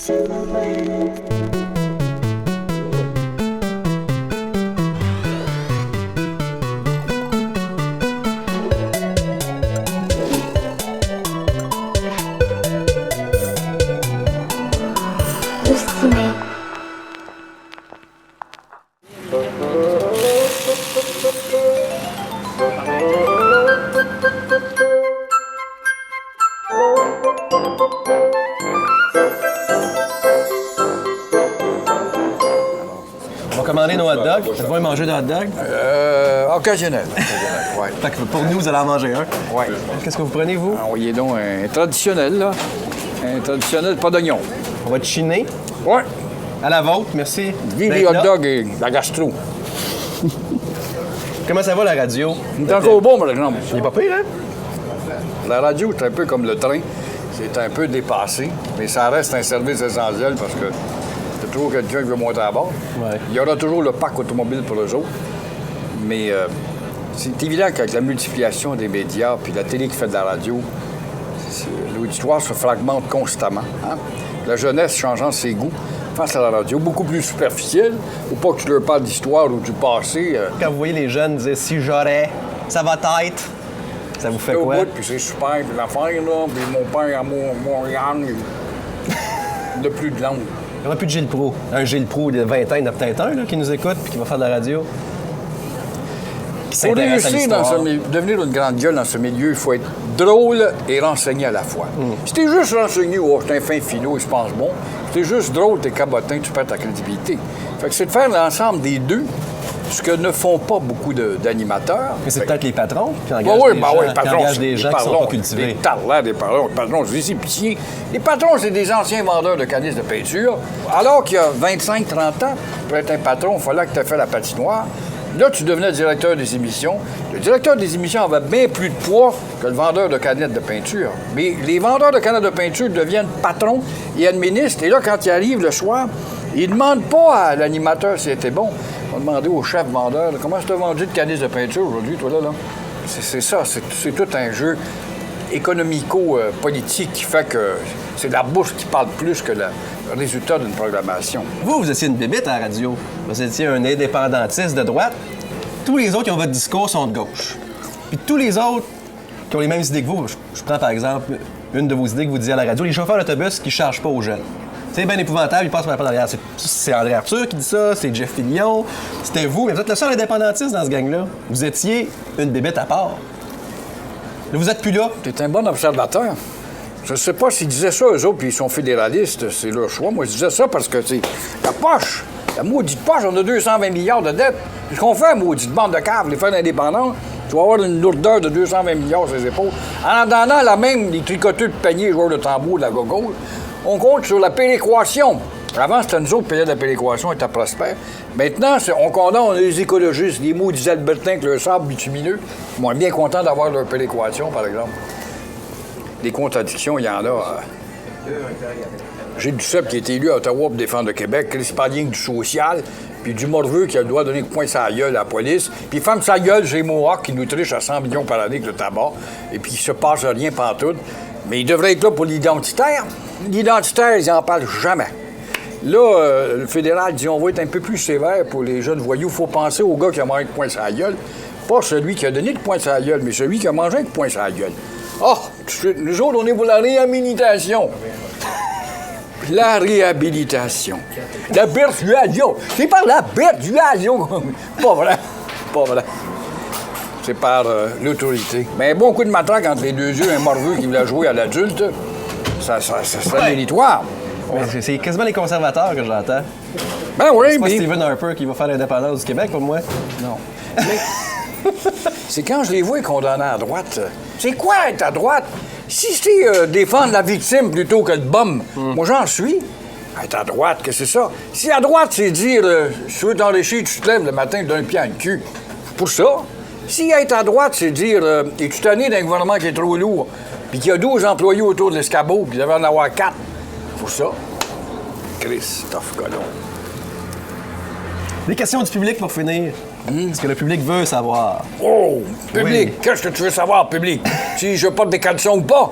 On va commander nos hot dogs. Vous allez manger de hot dogs? Occasionnel. Ouais. Fait que pour nous, vous allez en manger un. Ouais. Qu'est-ce que vous prenez, vous? Envoyez donc un traditionnel, là. Un traditionnel, pas d'oignon. On va chiner. Ouais. À la vôtre, merci. Vive d'être les hot là. dogs et la gastro. Comment ça va, la radio? C'est encore bon, par exemple. Il est pas pire, hein? La radio, c'est un peu comme le train. C'est un peu dépassé, mais ça reste un service essentiel parce que c'est toujours quelqu'un qui veut monter à bord. Ouais. Il y aura toujours le parc automobile pour eux autres. Mais c'est évident qu'avec la multiplication des médias puis la télé qui fait de la radio, l'auditoire se fragmente constamment. Hein? La jeunesse changeant ses goûts face à la radio, beaucoup plus superficielle, ou pas que tu leur parles d'histoire ou du passé. Quand vous voyez les jeunes dire « si j'aurais, ça va être », ça vous fait au quoi? bout, puis c'est super, puis l'affaire, là, puis mon père à Montréal, il n'a plus de langue. Il n'y aura plus de Gilles Proulx. Un Gilles Proulx de 20 ans, il y en a peut-être un là, qui nous écoute puis qui va faire de la radio. Qui Pour s'intéresse à réussir l'histoire. devenir une grande gueule dans ce milieu, il faut être drôle et renseigné à la fois. Si t'es juste renseigné, oh, c'est un fin philo, il se pense bon. Si t'es juste drôle, t'es cabotin, tu perds ta crédibilité. Fait que c'est de faire l'ensemble des deux, ce que ne font pas beaucoup d'animateurs. Mais c'est peut-être les patrons qui Ben engagent oui, des ben gens, oui, qui patrons, engagent des gens qui ne sont pas cultivés. Des tarlats, des patrons. Les patrons, c'est pitié. Les patrons, c'est des anciens vendeurs de canisses de peinture. Alors qu'il y a 25-30 ans, pour être un patron, il fallait que tu aies fait la patinoire. Là, tu devenais directeur des émissions. Le directeur des émissions avait bien plus de poids que le vendeur de canettes de peinture. Mais les vendeurs de canettes de peinture deviennent patrons et administrent. Et là, quand ils arrivent le soir, ils ne demandent pas à l'animateur si c'était bon. Ils vont demander au chef vendeur, là, comment tu as vendu de canisses de peinture aujourd'hui, toi, là? C'est ça, c'est tout un jeu économico-politique qui fait que c'est la bourse qui parle plus que le résultat d'une programmation. Vous étiez une bébite à la radio. Vous étiez un indépendantiste de droite. Tous les autres qui ont votre discours sont de gauche. Puis tous les autres qui ont les mêmes idées que vous, je prends par exemple une de vos idées que vous disiez à la radio, les chauffeurs d'autobus qui ne chargent pas aux jeunes. C'est bien épouvantable, ils passent par la porte derrière. C'est André Arthur qui dit ça, c'est Jeff Fillion, c'était vous, mais vous êtes le seul indépendantiste dans ce gang-là. Vous étiez une bébête à part. Là, vous êtes plus là. T'es un bon observateur. Je sais pas s'ils disaient ça, eux autres, puis ils sont fédéralistes, c'est leur choix. Moi, je disais ça parce que c'est la poche. La maudite poche, on a 220 milliards de dettes. Qu'est-ce qu'on fait, maudite bande de caves, les faire indépendants? Tu vas avoir une lourdeur de 220 milliards sur les épaules. En attendant, là même, les tricoteux de panier, joueurs de tambour, de la gogo, on compte sur la péréquation. Avant, c'était nous autres qui payaient la péréquation, était prospère. Maintenant, on condamne les écologistes, les maudits albertains avec leur sable bitumineux. Ils vont être bien contents d'avoir leur péréquation, par exemple. Des contradictions, il y en a. Gilles Duceppe, qui a été élu à Ottawa pour défendre le Québec, Chris Padien du social, puis du morveux qui a le droit de donner un coup de poing sur la gueule à la police, puis ferme sa gueule, j'ai Mohawk qui nous triche à 100 millions par année avec le tabac, et puis il se passe rien pantoute. Mais il devrait être là pour l'identitaire. L'identitaire, ils n'en parlent jamais. Là, le fédéral dit on va être un peu plus sévère pour les jeunes voyous. Il faut penser au gars qui a mangé un coup de poing sur la gueule. Pas celui qui a donné le coup de poing sur la gueule, mais celui qui a mangé un coup de poing sur la gueule. Ah! Nous autres, on est pour la réhabilitation. La réhabilitation. La persuasion. C'est par la persuasion. Pas vrai. Pas vrai. C'est par l'autorité. Mais un bon coup de matraque entre les deux yeux, un morveux qui voulait jouer à l'adulte, ça serait méritoire. Mais c'est quasiment les conservateurs que j'entends. Ben oui, C'est pas mais... Stephen Harper qui va faire l'indépendance du Québec, pour moi. Non. Mais c'est quand je les vois condamnés à droite. C'est quoi être à droite? Si c'est défendre la victime plutôt que le bum, moi j'en suis. Être à droite, qu'est-ce que c'est ça? Si à droite, c'est dire si tu veux t'enrichir, tu te lèves le matin d'un pied à le cul. Pour ça. Si être à droite, c'est dire es-tu tanné d'un gouvernement qui est trop lourd, puis qu'il y a 12 employés autour de l'escabeau, puis il devrait en avoir 4. Pour ça. Christophe Colomb. Les questions du public pour finir. Ce que le public veut savoir. Oh, public, Oui. qu'est-ce que tu veux savoir, public? Si je porte des caleçons ou pas?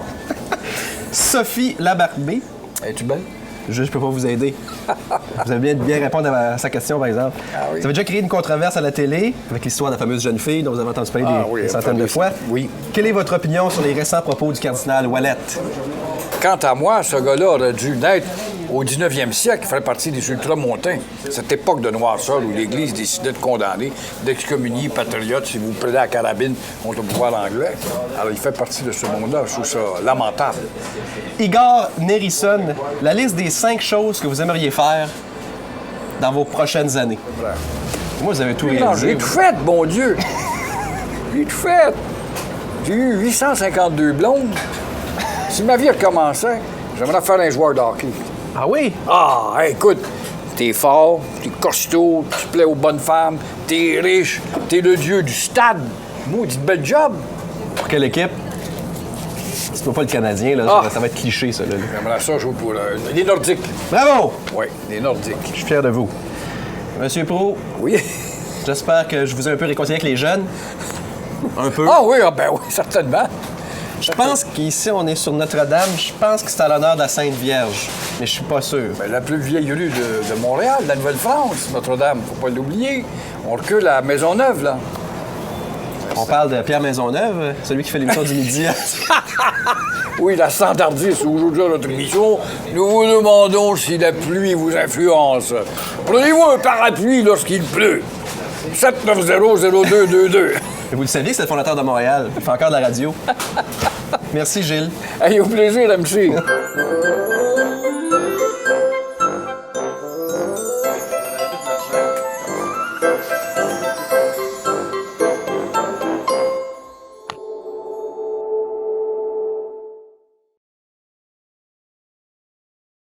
Sophie Labarbé. Es-tu belle? Je peux pas vous aider. Vous avez bien répondre à sa question, par exemple. Ah oui. Vous avez déjà créé une controverse à la télé avec l'histoire de la fameuse jeune fille dont vous avez entendu parler des centaines de fois. Oui. Quelle est votre opinion sur les récents propos du cardinal Ouellet? Quant à moi, ce gars-là aurait dû naître au 19e siècle. Il ferait partie des ultramontains. Cette époque de noirceur où l'Église décidait de condamner, d'excommunier patriotes si vous plaidez à la carabine contre le pouvoir anglais. Alors, il fait partie de ce monde-là. Je trouve ça lamentable. Igor Nerisson, la liste des 5 choses que vous aimeriez faire dans vos prochaines années. Ouais. Moi, vous avez tout Non, réalisé. j'ai tout fait, bon Dieu! J'ai tout fait! J'ai eu 852 blondes. Si ma vie recommençait, j'aimerais faire un joueur de hockey. Ah oui? Ah, hey, écoute, t'es fort, t'es costaud, tu plais aux bonnes femmes, t'es riche, t'es le dieu du stade. Maudit bel job! Pour quelle équipe? C'est pas le Canadien, là. Ah. Ça va être cliché, ça. Là. J'aimerais ça jouer pour les Nordiques. Bravo! Oui, les Nordiques. Je suis fier de vous. Monsieur Pro, Oui. j'espère que je vous ai un peu réconcilié avec les jeunes. Un peu. Ah oui, ben oui, certainement. Je pense qu'ici, on est sur Notre-Dame. Je pense que c'est à l'honneur de la Sainte Vierge. Mais je suis pas sûr. Ben, la plus vieille rue de Montréal, de la Nouvelle-France, Notre-Dame, faut pas l'oublier. On recule à Maisonneuve, là. On parle de Pierre Maisonneuve, celui qui fait l'émission du midi. Oui, la standardiste, aujourd'hui à notre émission, nous vous demandons si la pluie vous influence. Prenez-vous un parapluie lorsqu'il pleut. 790-0222. Vous le saviez, c'est le fondateur de Montréal. Il fait encore de la radio. Merci, Gilles. Hey, au plaisir, MC.